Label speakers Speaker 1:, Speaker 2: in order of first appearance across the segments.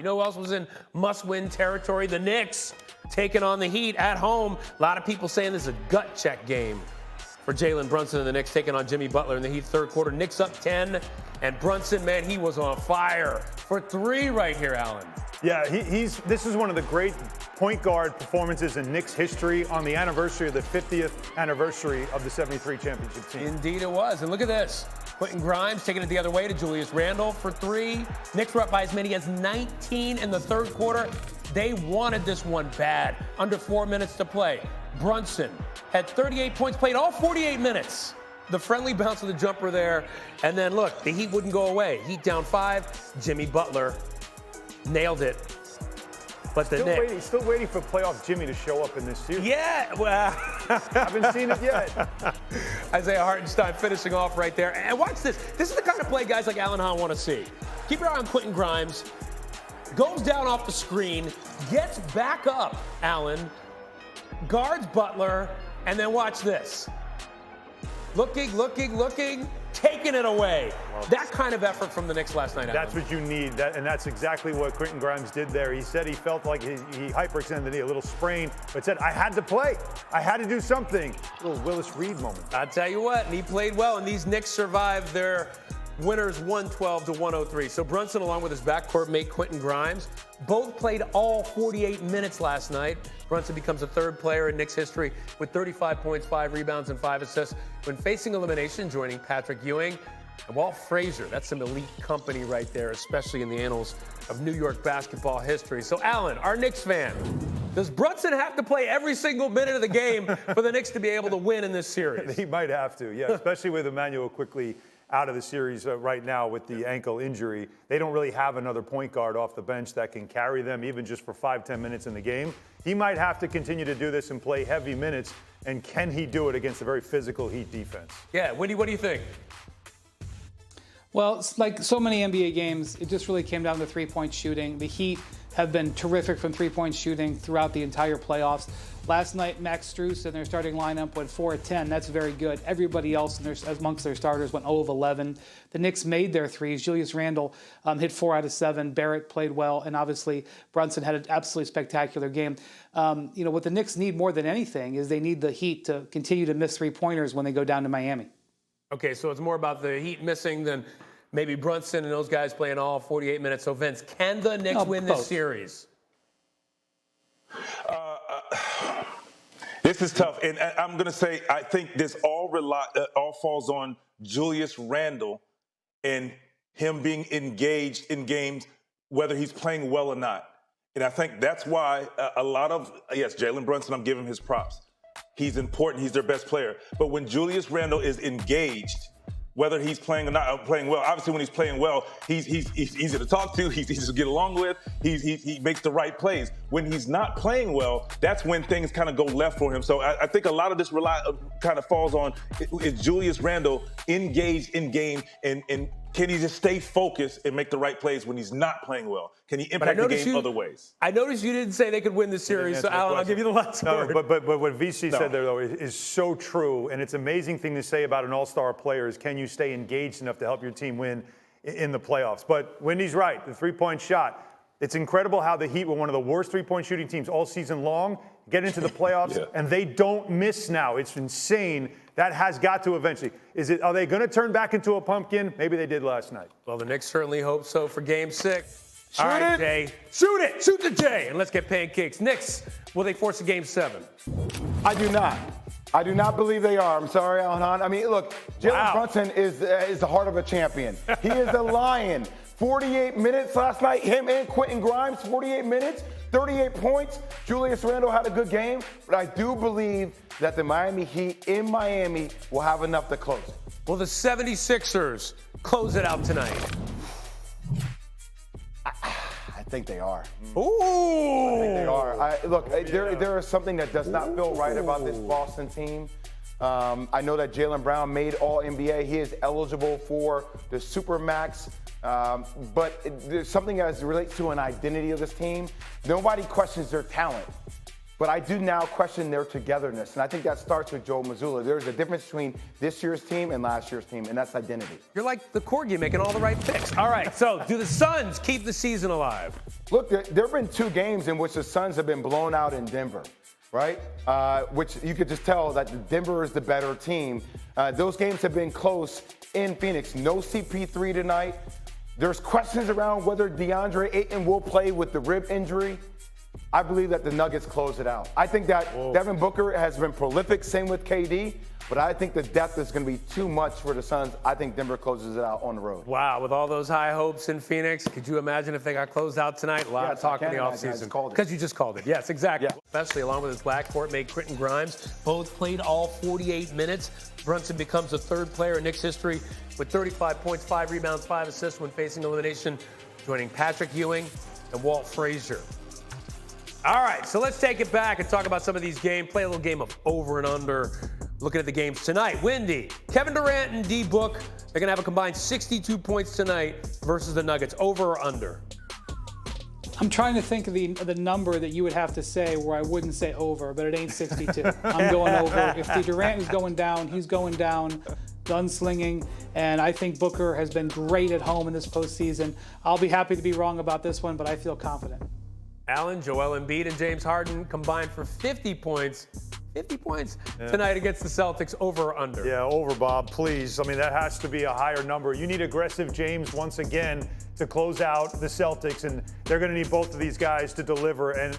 Speaker 1: You know who else was in must-win territory? The Knicks taking on the Heat at home. A lot of people saying this is a gut check game for Jalen Brunson and the Knicks taking on Jimmy Butler in the Heat third quarter. Knicks up 10, and Brunson, man, he was on fire for 3 right here, Allen.
Speaker 2: Yeah, this is one of the great point guard performances in Knicks history on the anniversary of the 50th anniversary of the 73 championship team.
Speaker 1: Indeed it was. And look at this. Quentin Grimes taking it the other way to Julius Randle for 3. Knicks were up by as many as 19 in the third quarter. They wanted this one bad. Under 4 minutes to play. Brunson had 38 points, played all 48 minutes. The friendly bounce of the jumper there. And then look, the Heat wouldn't go away. Heat down 5. Jimmy Butler nailed it. But the Knicks
Speaker 2: still waiting for playoff Jimmy to show up in this series.
Speaker 1: Yeah, well,
Speaker 2: haven't seen it yet.
Speaker 1: Isaiah Hartenstein finishing off right there. And watch this. This is the kind of play guys like Alan Hahn want to see. Keep your eye on Quentin Grimes. Goes down off the screen, gets back up, Allen, guards Butler, and then watch this. Looking, taking it away. That kind of effort from the Knicks last night.
Speaker 2: That's what you need, and that's exactly what Quentin Grimes did there. He said he felt like he hyperextended the knee, a little sprain, but said, I had to play. I had to do something. A little Willis Reed moment.
Speaker 1: I'll tell you what, and he played well, and these Knicks survived their winners 112 to 103. So Brunson, along with his backcourt mate Quentin Grimes, both played all 48 minutes last night. Brunson becomes the third player in Knicks history with 35 points, 5 rebounds, and 5 assists when facing elimination, joining Patrick Ewing and Walt Frazier. That's some elite company right there, especially in the annals of New York basketball history. So, Alan, our Knicks fan, does Brunson have to play every single minute of the game for the Knicks to be able to win in this series?
Speaker 2: He might have to, yeah, especially with Emmanuel quickly out of the series right now with the ankle injury. They don't really have another point guard off the bench that can carry them even just for 5-10 minutes in the game. He might have to continue to do this and play heavy minutes, and can he do it against a very physical Heat defense?
Speaker 1: Yeah, Wendy, what do you think?
Speaker 3: Well, it's like so many NBA games, it just really came down to three-point shooting. The Heat have been terrific from three-point shooting throughout the entire playoffs. Last night, Max Strus and their starting lineup went 4 of 10. That's very good. Everybody else amongst their starters went 0 of 11. The Knicks made their threes. Julius Randle hit 4 out of 7. Barrett played well, and obviously Brunson had an absolutely spectacular game. What the Knicks need more than anything is they need the Heat to continue to miss three-pointers when they go down to Miami.
Speaker 1: Okay, so it's more about the Heat missing than maybe Brunson and those guys playing all 48 minutes. So, Vince, can the Knicks win this series?
Speaker 4: This is tough, and I'm going to say I think this all falls on Julius Randle and him being engaged in games, whether he's playing well or not. And I think that's why Jalen Brunson, I'm giving him his props. He's important. He's their best player. But when Julius Randle is engaged, whether he's playing or not playing well, obviously when he's playing well, he's easy to talk to, he's easy to get along with, he makes the right plays. When he's not playing well, that's when things kind of go left for him. So I think a lot of this kind of falls on, is Julius Randle engaged in game, and can he just stay focused and make the right plays when he's not playing well? Can he impact the game other ways?
Speaker 1: I noticed you didn't say they could win this series, so Alan, I'll give you the last word.
Speaker 2: But what VC said there, though, is so true, and it's an amazing thing to say about an all-star player is, can you stay engaged enough to help your team win in the playoffs? But Wendy's right, the three-point shot. It's incredible how the Heat were one of the worst three-point shooting teams all season long, get into the playoffs, and they don't miss now. It's insane. That has got to eventually. Are they going to turn back into a pumpkin? Maybe they did last night.
Speaker 1: Well, the Knicks certainly hope so for Game 6. All right, Jay. Shoot it. Shoot the Jay. And let's get pancakes. Knicks, will they force a Game 7?
Speaker 5: I do not. I do not believe they are. I'm sorry, Alan Hahn. I mean, look, Jalen Brunson is the heart of a champion. He is a lion. 48 minutes last night. Him and Quentin Grimes, 48 minutes, 38 points. Julius Randle had a good game. But I do believe that the Miami Heat in Miami will have enough to close it.
Speaker 1: Will the 76ers close it out tonight?
Speaker 5: I think they are.
Speaker 1: Ooh!
Speaker 5: I think they are. Look, there is something that does not feel right about this Boston team. I know that Jaylen Brown made All-NBA. He is eligible for the Supermax. But there's something as relates to an identity of this team. Nobody questions their talent. but I do now question their togetherness. And I think that starts with Joe Mazzulla. There's a difference between this year's team and last year's team, and that's identity.
Speaker 1: You're like the Corgi making all the right picks. All right, so do the Suns keep the season alive?
Speaker 5: Look, there have been 2 games in which the Suns have been blown out in Denver, right? Which you could just tell that Denver is the better team. Those games have been close in Phoenix. No CP3 tonight. There's questions around whether DeAndre Ayton will play with the rib injury. I believe that the Nuggets close it out. I think that Devin Booker has been prolific, same with KD, but I think the depth is going to be too much for the Suns. I think Denver closes it out on the road.
Speaker 1: Wow, with all those high hopes in Phoenix, could you imagine if they got closed out tonight? A lot of talk in the offseason. Because you just called it. Yes, exactly. Yeah. Especially along with his backcourt mate Quentin Grimes. Both played all 48 minutes. Brunson becomes the 3rd player in Knicks history with 35 points, 5 rebounds, 5 assists when facing elimination, joining Patrick Ewing and Walt Frazier. All right, so let's take it back and talk about some of these games. Play a little game of over and under. Looking at the games tonight. Windy, Kevin Durant and D Book, they're going to have a combined 62 points tonight versus the Nuggets. Over or under?
Speaker 3: I'm trying to think of the number that you would have to say where I wouldn't say over, but it ain't 62. I'm going over. If the Durant is going down, he's going down, gunslinging, and I think Booker has been great at home in this postseason. I'll be happy to be wrong about this one, but I feel confident.
Speaker 1: Allen, Joel Embiid, and James Harden combined for 50 points. 50 points tonight against the Celtics. Over or under?
Speaker 2: Yeah, over, Bob, please. I mean, that has to be a higher number. You need aggressive James once again to close out the Celtics, and they're going to need both of these guys to deliver. And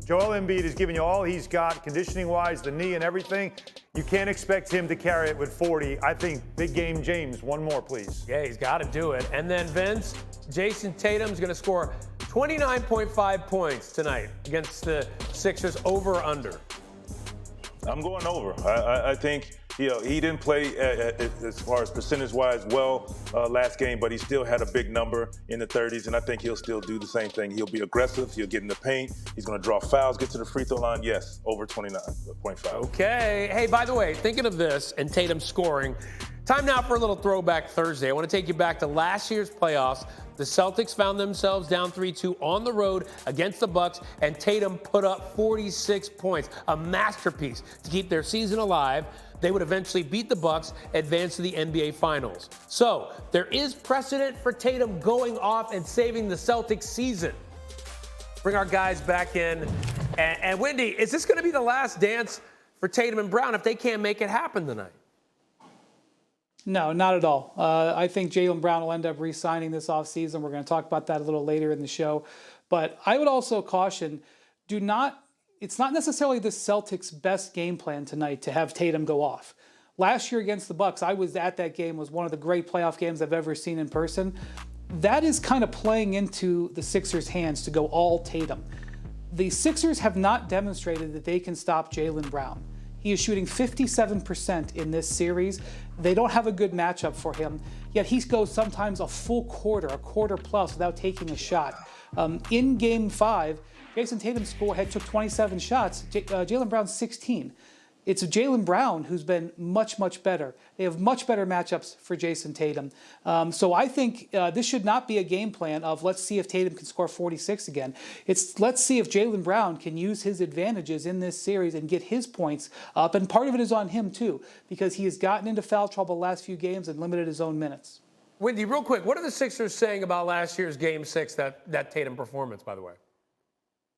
Speaker 2: Joel Embiid is giving you all he's got, conditioning-wise, the knee and everything. You can't expect him to carry it with 40. I think big game James, one more, please.
Speaker 1: Yeah, he's got to do it. And then Vince, Jayson Tatum's going to score 29.5 points tonight against the Sixers. Over or under?
Speaker 4: I'm going over. I think he didn't play as far as percentage-wise well last game, but he still had a big number in the 30s, and I think he'll still do the same thing. He'll be aggressive. He'll get in the paint. He's going to draw fouls, get to the free throw line. Yes, over 29.5.
Speaker 1: Okay. Hey, by the way, thinking of this and Tatum scoring, time now for a little throwback Thursday. I want to take you back to last year's playoffs. The Celtics found themselves down 3-2 on the road against the Bucks, and Tatum put up 46 points, a masterpiece to keep their season alive. They would eventually beat the Bucks, advance to the NBA Finals. So there is precedent for Tatum going off and saving the Celtics season. Bring our guys back in. And Wendy, is this going to be the last dance for Tatum and Brown if they can't make it happen tonight?
Speaker 3: No, not at all. I think Jaylen Brown will end up re-signing this offseason. We're going to talk about that a little later in the show. But I would also caution, it's not necessarily the Celtics' best game plan tonight to have Tatum go off. Last year against the Bucks, I was at that game. It was one of the great playoff games I've ever seen in person. That is kind of playing into the Sixers' hands to go all Tatum. The Sixers have not demonstrated that they can stop Jaylen Brown. He is shooting 57% in this series. They don't have a good matchup for him, yet he goes sometimes a full quarter, a quarter plus without taking a shot. In Game 5, Jayson Tatum took 27 shots, Jaylen Brown 16. It's Jaylen Brown who's been much, much better. They have much better matchups for Jayson Tatum. So I think this should not be a game plan of let's see if Tatum can score 46 again. It's let's see if Jaylen Brown can use his advantages in this series and get his points up. And part of it is on him too, because he has gotten into foul trouble the last few games and limited his own minutes.
Speaker 1: Wendy, real quick, what are the Sixers saying about last year's Game 6, that Tatum performance, by the way?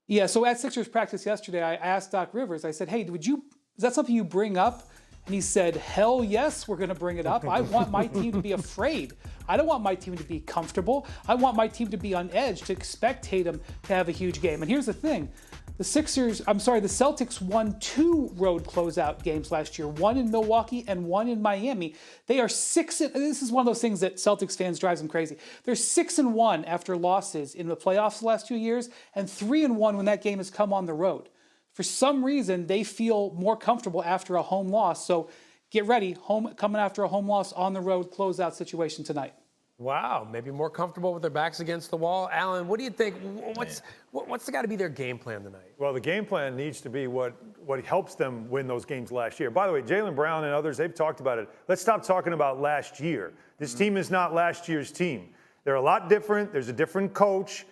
Speaker 3: Yeah, so at Sixers practice yesterday, I asked Doc Rivers, I said, hey, is that something you bring up? And he said, hell yes, we're going to bring it up. I want my team to be afraid. I don't want my team to be comfortable. I want my team to be on edge, to expect Tatum to have a huge game. And here's the thing. The Celtics won 2 road closeout games last year, one in Milwaukee and one in Miami. They are 6-1. This is one of those things that Celtics fans drives them crazy. They're 6-1 after losses in the playoffs the last 2 years, and 3-1 when that game has come on the road. For some reason, they feel more comfortable after a home loss. So get ready, coming after a home loss on the road closeout situation tonight.
Speaker 1: Wow, maybe more comfortable with their backs against the wall. Alan, what do you think? What's got to be their game plan tonight?
Speaker 2: Well, the game plan needs to be what helps them win those games last year. By the way, Jaylen Brown and others, they've talked about it. Let's stop talking about last year. This team is not last year's team. They're a lot different. There's a different coach.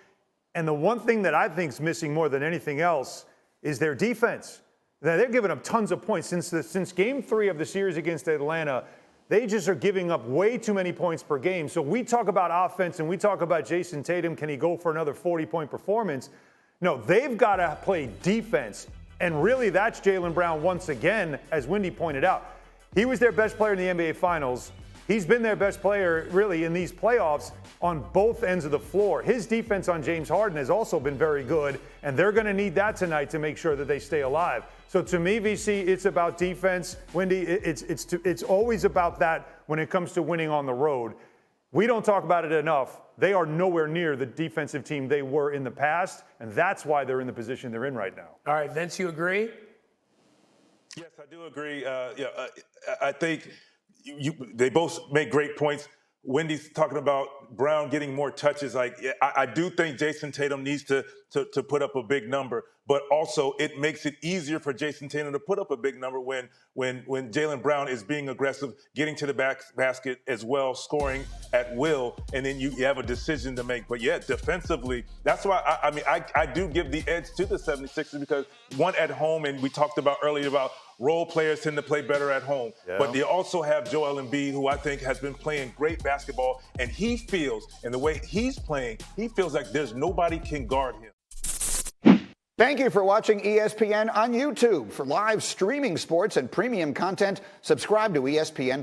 Speaker 2: And the one thing that I think is missing more than anything else, is their defense. They're giving up tons of points. Since game 3 of the series against Atlanta, they just are giving up way too many points per game. So we talk about offense and we talk about Jayson Tatum. Can he go for another 40-point performance? No, they've got to play defense. And really, that's Jaylen Brown once again, as Wendy pointed out. He was their best player in the NBA Finals. He's been their best player, really, in these playoffs on both ends of the floor. His defense on James Harden has also been very good, and they're going to need that tonight to make sure that they stay alive. So to me, VC, it's about defense. Wendy, it's always about that when it comes to winning on the road. We don't talk about it enough. They are nowhere near the defensive team they were in the past, and that's why they're in the position they're in right now.
Speaker 1: All right, Vince, you agree?
Speaker 4: Yes, I do agree. I think they both make great points. Wendy's talking about Brown getting more touches. I do think Jayson Tatum needs to put up a big number, but also it makes it easier for Jayson Tatum to put up a big number when Jaylen Brown is being aggressive, getting to the basket as well, scoring at will, and then you have a decision to make. But yeah, defensively, that's why I do give the edge to the 76ers because one at home, and we talked about earlier about role players tend to play better at home. Yeah. But they also have Joel Embiid, who I think has been playing great basketball, and he feels, and the way he's playing, he feels like there's nobody can guard him.
Speaker 6: Thank you for watching ESPN on YouTube. For live streaming sports and premium content, subscribe to ESPN+.